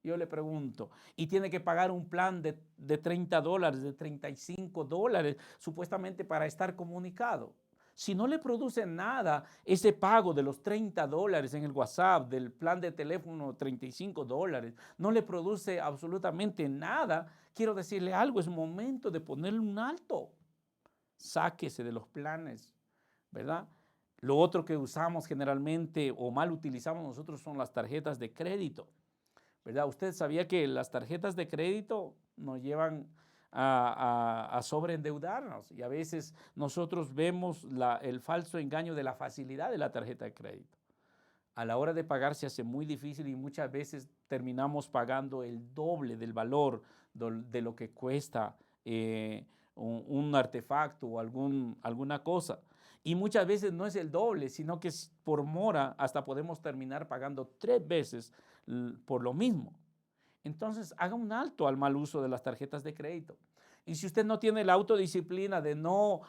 Yo le pregunto, y tiene que pagar un plan de $30, de $35, supuestamente para estar comunicado. Si no le produce nada ese pago de los $30 en el WhatsApp, del plan de teléfono $35, no le produce absolutamente nada, quiero decirle algo, es momento de ponerle un alto. Sáquese de los planes, ¿verdad? Lo otro que usamos generalmente o mal utilizamos nosotros son las tarjetas de crédito, ¿verdad? Usted sabía que las tarjetas de crédito nos llevan a sobreendeudarnos y a veces nosotros vemos el falso engaño de la facilidad de la tarjeta de crédito. A la hora de pagar se hace muy difícil y muchas veces terminamos pagando el doble del valor de lo que cuesta un artefacto o alguna cosa. Y muchas veces no es el doble, sino que por mora hasta podemos terminar pagando 3 veces por lo mismo. Entonces, haga un alto al mal uso de las tarjetas de crédito. Y si usted no tiene la autodisciplina de no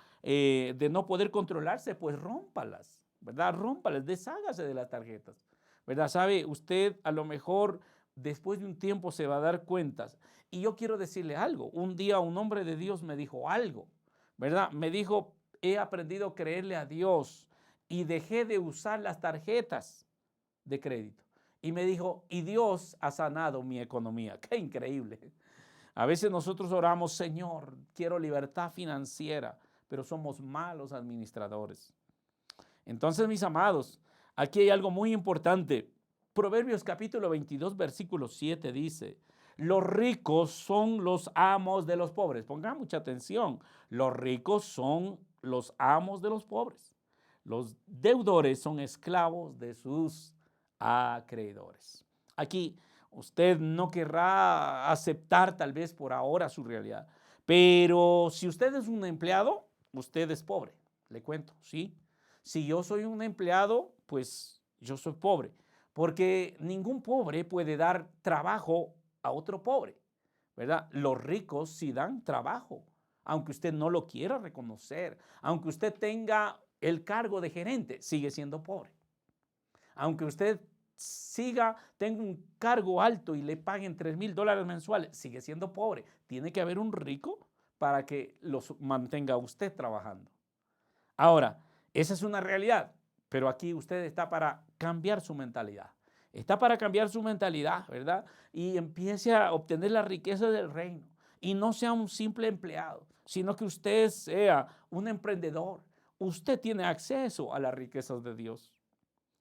poder controlarse, pues rómpalas, ¿verdad? Rómpalas, deshágase de las tarjetas, ¿verdad? Sabe, usted a lo mejor después de un tiempo se va a dar cuentas. Y yo quiero decirle algo. Un día un hombre de Dios me dijo algo, ¿verdad? Me dijo, he aprendido a creerle a Dios y dejé de usar las tarjetas de crédito. Y me dijo, y Dios ha sanado mi economía. Qué increíble. A veces nosotros oramos, Señor, quiero libertad financiera, pero somos malos administradores. Entonces, mis amados, aquí hay algo muy importante. Proverbios capítulo 22, versículo 7 dice, los ricos son los amos de los pobres. Pongan mucha atención. Los ricos son los amos de los pobres. Los deudores son esclavos de sus acreedores. Aquí usted no querrá aceptar tal vez por ahora su realidad, pero si usted es un empleado, usted es pobre, le cuento, ¿sí? Si yo soy un empleado, pues yo soy pobre, porque ningún pobre puede dar trabajo a otro pobre, ¿verdad? Los ricos sí dan trabajo, aunque usted no lo quiera reconocer, aunque usted tenga el cargo de gerente, sigue siendo pobre. Aunque usted tenga un cargo alto y le paguen $3,000 mensuales, sigue siendo pobre. Tiene que haber un rico para que los mantenga usted trabajando. Ahora, esa es una realidad, pero aquí usted está para cambiar su mentalidad. Está para cambiar su mentalidad, ¿verdad? Y empiece a obtener la riqueza del reino. Y no sea un simple empleado, sino que usted sea un emprendedor. Usted tiene acceso a las riquezas de Dios.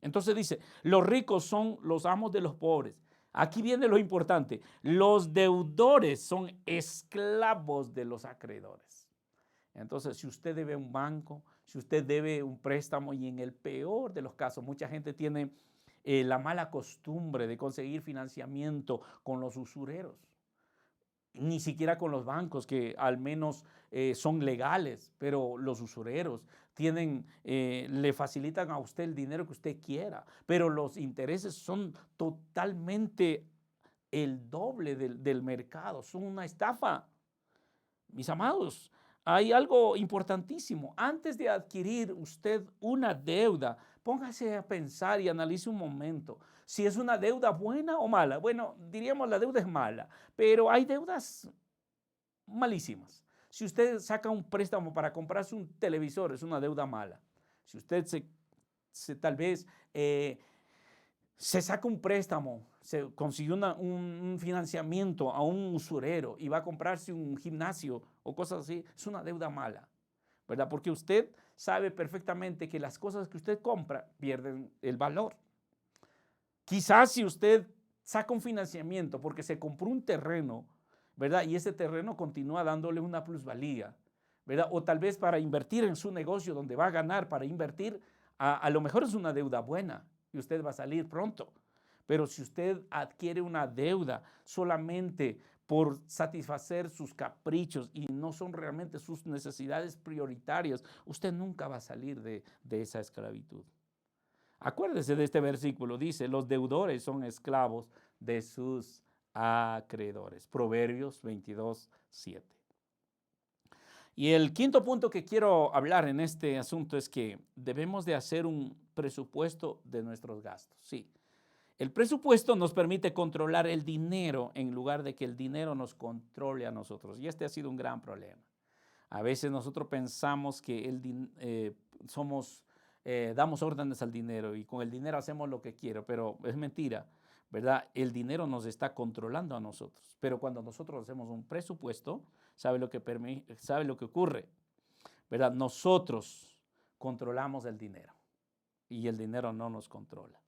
Entonces dice, los ricos son los amos de los pobres. Aquí viene lo importante, los deudores son esclavos de los acreedores. Entonces, si usted debe un banco, si usted debe un préstamo y en el peor de los casos, mucha gente tiene la mala costumbre de conseguir financiamiento con los usureros. Ni siquiera con los bancos, que al menos son legales, pero los usureros le facilitan a usted el dinero que usted quiera, pero los intereses son totalmente el doble del mercado, son una estafa. Mis amados, hay algo importantísimo. Antes de adquirir usted una deuda, póngase a pensar y analice un momento si es una deuda buena o mala. Bueno, diríamos la deuda es mala, pero hay deudas malísimas. Si usted saca un préstamo para comprarse un televisor, es una deuda mala. Si usted tal vez se saca un préstamo, se consiguió un financiamiento a un usurero y va a comprarse un gimnasio o cosas así, es una deuda mala, ¿verdad? Porque usted sabe perfectamente que las cosas que usted compra pierden el valor. Quizás si usted saca un financiamiento porque se compró un terreno, ¿verdad? Y ese terreno continúa dándole una plusvalía, ¿verdad? O tal vez para invertir en su negocio donde va a ganar, para invertir, a lo mejor es una deuda buena y usted va a salir pronto. Pero si usted adquiere una deuda solamente por satisfacer sus caprichos y no son realmente sus necesidades prioritarias, usted nunca va a salir de esa esclavitud. Acuérdese de este versículo, dice, los deudores son esclavos de sus acreedores. Proverbios 22, 7. Y el quinto punto que quiero hablar en este asunto es que debemos de hacer un presupuesto de nuestros gastos. Sí, el presupuesto nos permite controlar el dinero en lugar de que el dinero nos controle a nosotros. Y este ha sido un gran problema. A veces nosotros pensamos que damos órdenes al dinero y con el dinero hacemos lo que quiero, pero es mentira, ¿verdad? El dinero nos está controlando a nosotros, pero cuando nosotros hacemos un presupuesto, sabe lo que ocurre, ¿verdad? Nosotros controlamos el dinero y el dinero no nos controla.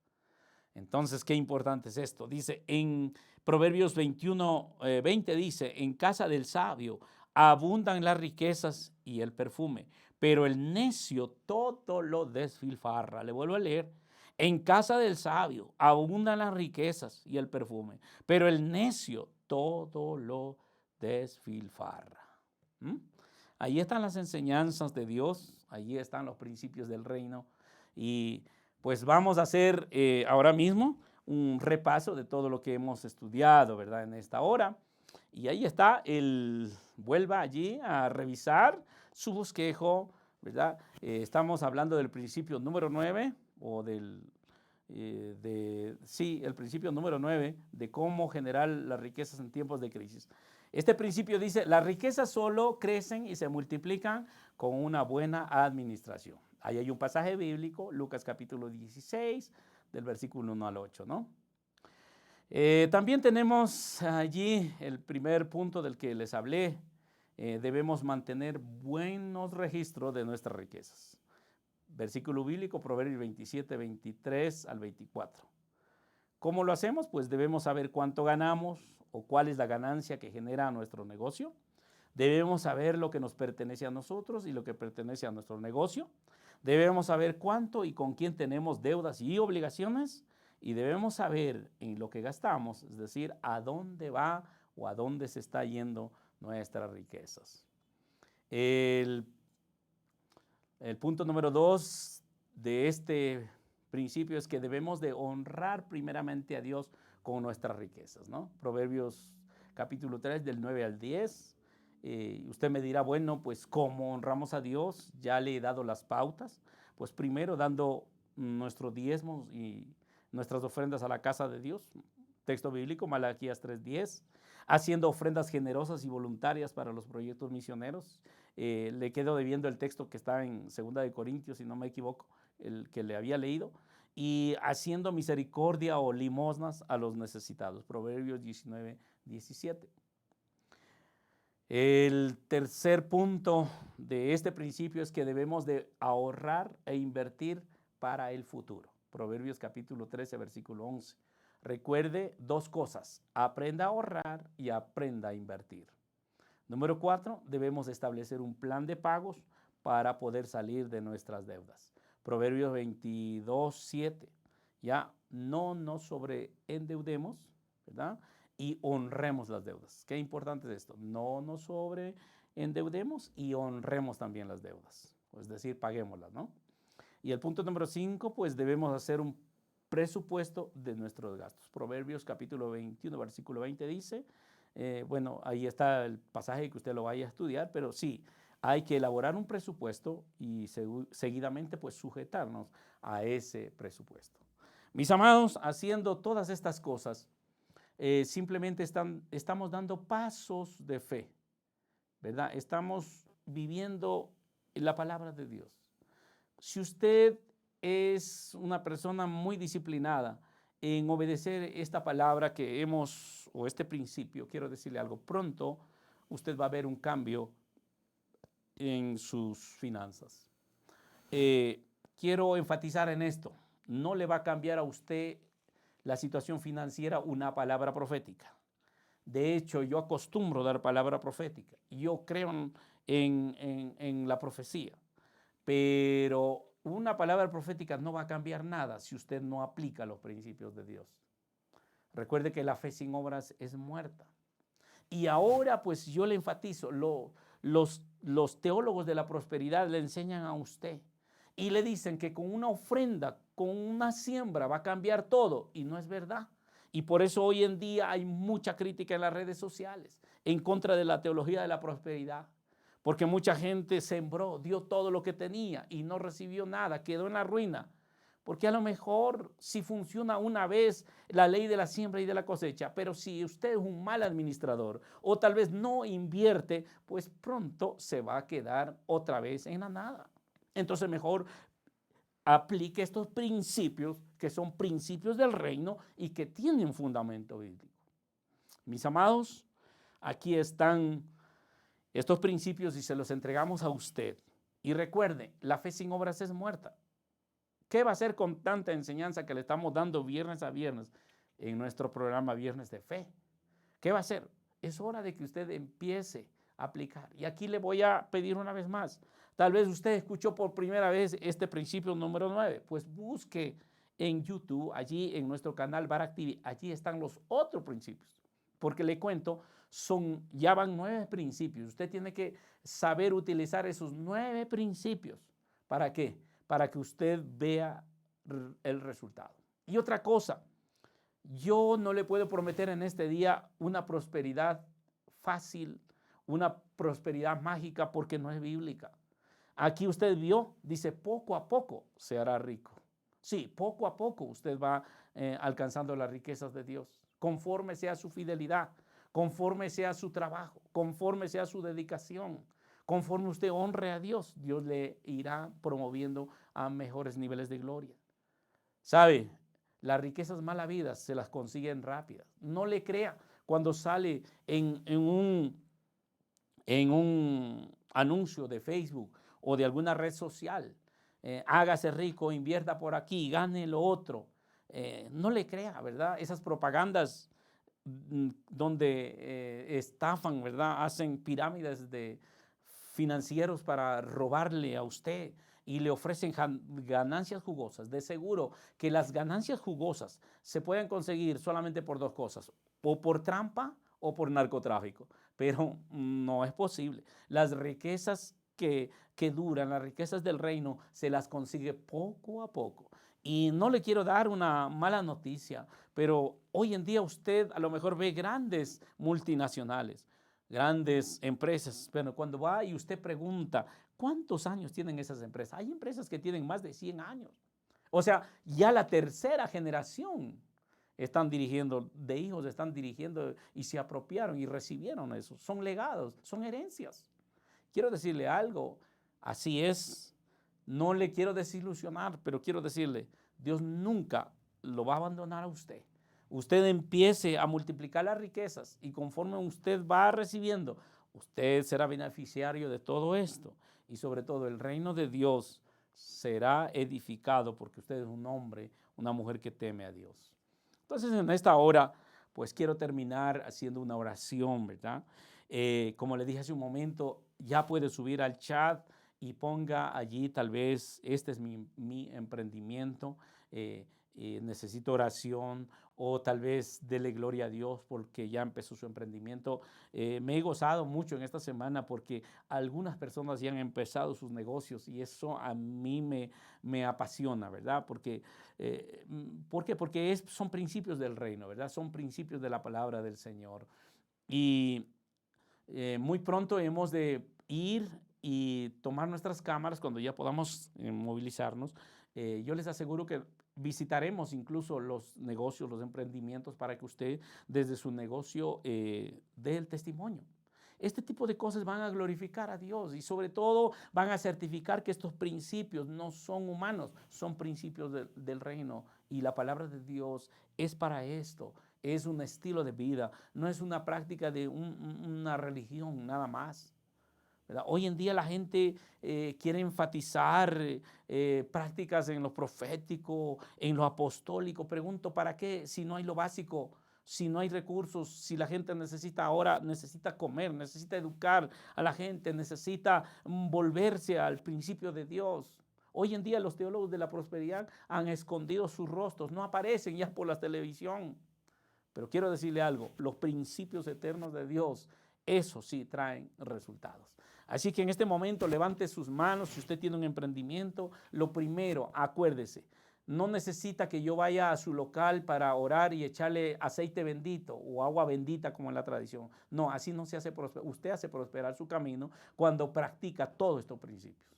Entonces, qué importante es esto. Dice en Proverbios 21, 20 dice, en casa del sabio abundan las riquezas y el perfume, pero el necio todo lo desfilfarra. Le vuelvo a leer. En casa del sabio abundan las riquezas y el perfume, pero el necio todo lo desfilfarra. ¿Mm? Ahí están las enseñanzas de Dios, allí están los principios del reino y pues vamos a hacer ahora mismo un repaso de todo lo que hemos estudiado, ¿verdad? En esta hora. Y ahí está, vuelva allí a revisar su bosquejo, ¿verdad? Estamos hablando del principio número 9 o el principio número 9 de cómo generar las riquezas en tiempos de crisis. Este principio dice, las riquezas solo crecen y se multiplican con una buena administración. Ahí hay un pasaje bíblico, Lucas capítulo 16, del versículo 1 al 8, ¿no? También tenemos allí el primer punto del que les hablé. Debemos mantener buenos registros de nuestras riquezas. Versículo bíblico, Proverbios 27, 23 al 24. ¿Cómo lo hacemos? Pues debemos saber cuánto ganamos o cuál es la ganancia que genera nuestro negocio. Debemos saber lo que nos pertenece a nosotros y lo que pertenece a nuestro negocio. Debemos saber cuánto y con quién tenemos deudas y obligaciones. Y debemos saber en lo que gastamos, es decir, a dónde va o a dónde se está yendo nuestras riquezas. El punto número 2 de este principio es que debemos de honrar primeramente a Dios con nuestras riquezas, ¿no? Proverbios capítulo 3 del 9 al 10. Usted me dirá, bueno, pues ¿cómo honramos a Dios? Ya le he dado las pautas. Pues primero dando nuestros diezmos y nuestras ofrendas a la casa de Dios. Texto bíblico, Malaquías 3:10. Haciendo ofrendas generosas y voluntarias para los proyectos misioneros. Le quedo debiendo el texto que está en 2 de Corintios, si no me equivoco, el que le había leído. Y haciendo misericordia o limosnas a los necesitados. Proverbios 19:17. El tercer punto de este principio es que debemos de ahorrar e invertir para el futuro. Proverbios capítulo 13, versículo 11. Recuerde dos cosas, aprenda a ahorrar y aprenda a invertir. Número 4, debemos establecer un plan de pagos para poder salir de nuestras deudas. Proverbios 22, 7. Ya no nos sobreendeudemos, ¿verdad? Y honremos las deudas. Qué importante es esto. No nos sobreendeudemos y honremos también las deudas. Es decir, paguémoslas, ¿no? Y el punto número 5, pues debemos hacer un presupuesto de nuestros gastos. Proverbios capítulo 21, versículo 20 dice, bueno, ahí está el pasaje que usted lo vaya a estudiar, pero sí, hay que elaborar un presupuesto y seguidamente pues sujetarnos a ese presupuesto. Mis amados, haciendo todas estas cosas, simplemente estamos dando pasos de fe, ¿verdad? Estamos viviendo la palabra de Dios. Si usted es una persona muy disciplinada en obedecer esta palabra que hemos, o este principio, quiero decirle algo, pronto usted va a ver un cambio en sus finanzas. Quiero enfatizar en esto, no le va a cambiar a usted la situación financiera una palabra profética. De hecho, yo acostumbro dar palabra profética. Yo creo en la profecía. Pero una palabra profética no va a cambiar nada si usted no aplica los principios de Dios. Recuerde que la fe sin obras es muerta. Y ahora pues yo le enfatizo, los teólogos de la prosperidad le enseñan a usted y le dicen que con una ofrenda, con una siembra va a cambiar todo, y no es verdad. Y por eso hoy en día hay mucha crítica en las redes sociales en contra de la teología de la prosperidad, porque mucha gente sembró, dio todo lo que tenía y no recibió nada, quedó en la ruina. Porque a lo mejor si funciona una vez la ley de la siembra y de la cosecha, pero si usted es un mal administrador o tal vez no invierte, pues pronto se va a quedar otra vez en la nada. Entonces mejor aplique estos principios que son principios del reino y que tienen fundamento bíblico. Mis amados, aquí están estos principios y se los entregamos a usted. Y recuerde, la fe sin obras es muerta. ¿Qué va a hacer con tanta enseñanza que le estamos dando viernes a viernes en nuestro programa Viernes de Fe? ¿Qué va a hacer? Es hora de que usted empiece a aplicar. Y aquí le voy a pedir una vez más. Tal vez usted escuchó por primera vez este principio número 9. Pues busque en YouTube, allí en nuestro canal Barak TV, allí están los otros principios. Porque le cuento, ya van 9 principios. Usted tiene que saber utilizar esos 9 principios. ¿Para qué? Para que usted vea el resultado. Y otra cosa, yo no le puedo prometer en este día una prosperidad fácil, una prosperidad mágica, porque no es bíblica. Aquí usted vio, dice, poco a poco se hará rico. Sí, poco a poco usted va alcanzando las riquezas de Dios, conforme sea su fidelidad, conforme sea su trabajo, conforme sea su dedicación, conforme usted honre a Dios, Dios le irá promoviendo a mejores niveles de gloria. ¿Sabe? Las riquezas mal habidas se las consiguen rápidas. No le crea cuando sale en un anuncio de Facebook o de alguna red social. Hágase rico, invierta por aquí, gane lo otro. No le crea, ¿verdad? Esas propagandas donde estafan, ¿verdad? Hacen pirámides de financieros para robarle a usted y le ofrecen ganancias jugosas. De seguro que las ganancias jugosas se pueden conseguir solamente por 2 cosas, o por trampa o por narcotráfico, pero no es posible. Las riquezas que duran, las riquezas del reino, se las consigue poco a poco. Y no le quiero dar una mala noticia, pero hoy en día usted a lo mejor ve grandes multinacionales, grandes empresas, pero cuando va y usted pregunta, ¿cuántos años tienen esas empresas? Hay empresas que tienen más de 100 años. O sea, ya la tercera generación están dirigiendo, de hijos están dirigiendo y se apropiaron y recibieron eso. Son legados, son herencias. Quiero decirle algo, así es. No le quiero desilusionar, pero quiero decirle, Dios nunca lo va a abandonar a usted. Usted empiece a multiplicar las riquezas y conforme usted va recibiendo, usted será beneficiario de todo esto. Y sobre todo el reino de Dios será edificado porque usted es un hombre, una mujer que teme a Dios. Entonces en esta hora, pues quiero terminar haciendo una oración, ¿verdad? Como le dije hace un momento, ya puede subir al chat y ponga allí tal vez, este es mi emprendimiento, necesito oración, o tal vez dele gloria a Dios porque ya empezó su emprendimiento. Me he gozado mucho en esta semana porque algunas personas ya han empezado sus negocios y eso a mí me apasiona, ¿verdad? Porque, ¿por qué? Porque son principios del reino, ¿verdad? Son principios de la palabra del Señor. Y muy pronto hemos de ir y tomar nuestras cámaras cuando ya podamos movilizarnos. Yo les aseguro que visitaremos incluso los negocios, los emprendimientos para que usted desde su negocio dé el testimonio. Este tipo de cosas van a glorificar a Dios y sobre todo van a certificar que estos principios no son humanos, son principios del reino y la palabra de Dios es para esto. Es un estilo de vida, no es una práctica de una religión nada más, ¿verdad? Hoy en día la gente quiere enfatizar prácticas en lo profético, en lo apostólico. Pregunto, ¿para qué si no hay lo básico? Si no hay recursos, si la gente necesita comer, necesita educar a la gente, necesita volverse al principio de Dios. Hoy en día los teólogos de la prosperidad han escondido sus rostros, no aparecen ya por la televisión. Pero quiero decirle algo, los principios eternos de Dios, eso sí traen resultados. Así que en este momento levante sus manos, si usted tiene un emprendimiento, lo primero, acuérdese, no necesita que yo vaya a su local para orar y echarle aceite bendito o agua bendita como en la tradición. No, así no se hace prosperar. Usted hace prosperar su camino cuando practica todos estos principios.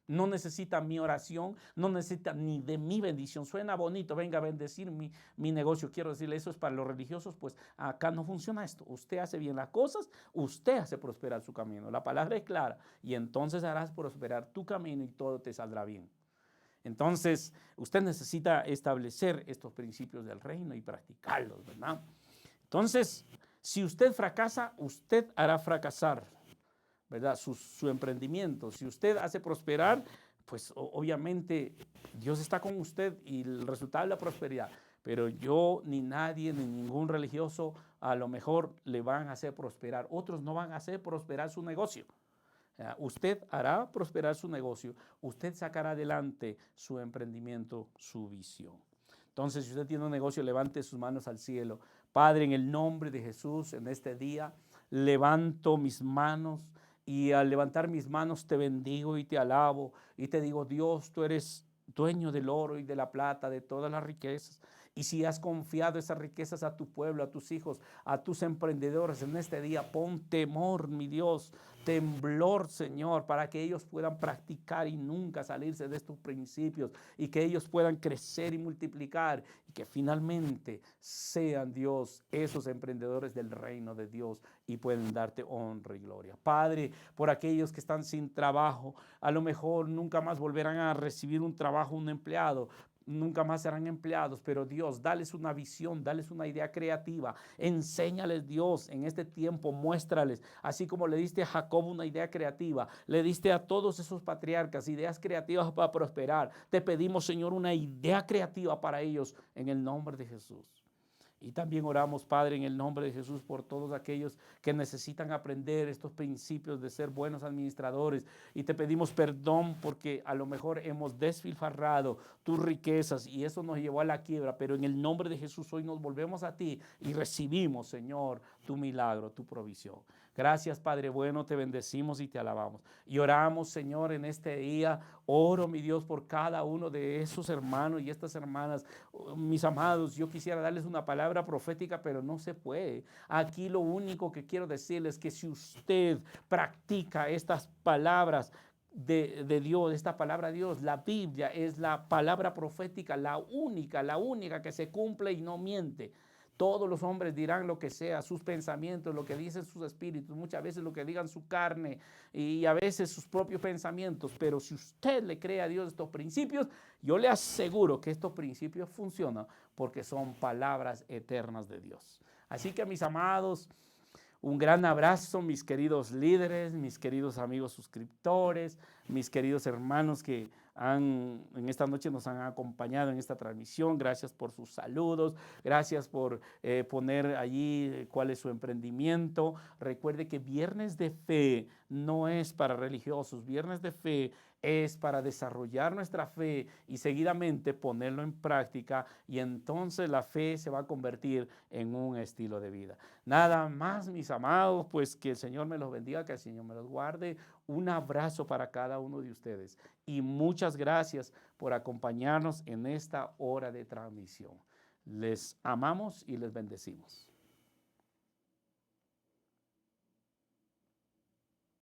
No necesita mi oración, no necesita ni de mi bendición. Suena bonito, venga a bendecir mi negocio. Quiero decirle, eso es para los religiosos, pues acá no funciona esto. Usted hace bien las cosas, usted hace prosperar su camino. La palabra es clara y entonces harás prosperar tu camino y todo te saldrá bien. Entonces, usted necesita establecer estos principios del reino y practicarlos, ¿verdad? Entonces, si usted fracasa, usted hará fracasar, ¿verdad? Su emprendimiento. Si usted hace prosperar, pues obviamente Dios está con usted y el resultado es la prosperidad. Pero yo, ni nadie, ni ningún religioso, a lo mejor le van a hacer prosperar. Otros no van a hacer prosperar su negocio. Usted hará prosperar su negocio, usted sacará adelante su emprendimiento, su visión. Entonces, si usted tiene un negocio, levante sus manos al cielo. Padre, en el nombre de Jesús, en este día, levanto mis manos y al levantar mis manos te bendigo y te alabo y te digo, Dios, tú eres dueño del oro y de la plata, de todas las riquezas. Y si has confiado esas riquezas a tu pueblo, a tus hijos, a tus emprendedores en este día, pon temor, mi Dios, temblor, Señor, para que ellos puedan practicar y nunca salirse de estos principios y que ellos puedan crecer y multiplicar y que finalmente sean, Dios, esos emprendedores del reino de Dios y pueden darte honra y gloria. Padre, por aquellos que están sin trabajo, a lo mejor nunca más volverán a recibir un trabajo, un empleado, nunca más serán empleados, pero Dios, dales una visión, dales una idea creativa, enséñales, Dios, en este tiempo, muéstrales, así como le diste a Jacob una idea creativa, le diste a todos esos patriarcas ideas creativas para prosperar. Te pedimos, Señor, una idea creativa para ellos en el nombre de Jesús. Y también oramos, Padre, en el nombre de Jesús por todos aquellos que necesitan aprender estos principios de ser buenos administradores. Y te pedimos perdón porque a lo mejor hemos desfilfarrado tus riquezas y eso nos llevó a la quiebra. Pero en el nombre de Jesús hoy nos volvemos a ti y recibimos, Señor, tu milagro, tu provisión. Gracias, Padre bueno, te bendecimos y te alabamos. Y oramos, Señor, en este día. Oro, mi Dios, por cada uno de esos hermanos y estas hermanas. Mis amados, yo quisiera darles una palabra profética, pero no se puede. Aquí lo único que quiero decirles es que si usted practica estas palabras de Dios, esta palabra de Dios, la Biblia es la palabra profética, la única que se cumple y no miente. Todos los hombres dirán lo que sea, sus pensamientos, lo que dicen sus espíritus, muchas veces lo que digan su carne y a veces sus propios pensamientos. Pero si usted le cree a Dios estos principios, yo le aseguro que estos principios funcionan porque son palabras eternas de Dios. Así que, mis amados, un gran abrazo, mis queridos líderes, mis queridos amigos suscriptores, mis queridos hermanos que en esta noche nos han acompañado en esta transmisión. Gracias por sus saludos, gracias por poner allí cuál es su emprendimiento. Recuerde que Viernes de Fe no es para religiosos, Viernes de Fe es para desarrollar nuestra fe y seguidamente ponerlo en práctica y entonces la fe se va a convertir en un estilo de vida. Nada más, mis amados, pues que el Señor me los bendiga, que el Señor me los guarde. Un abrazo para cada uno de ustedes y muchas gracias por acompañarnos en esta hora de transmisión. Les amamos y les bendecimos.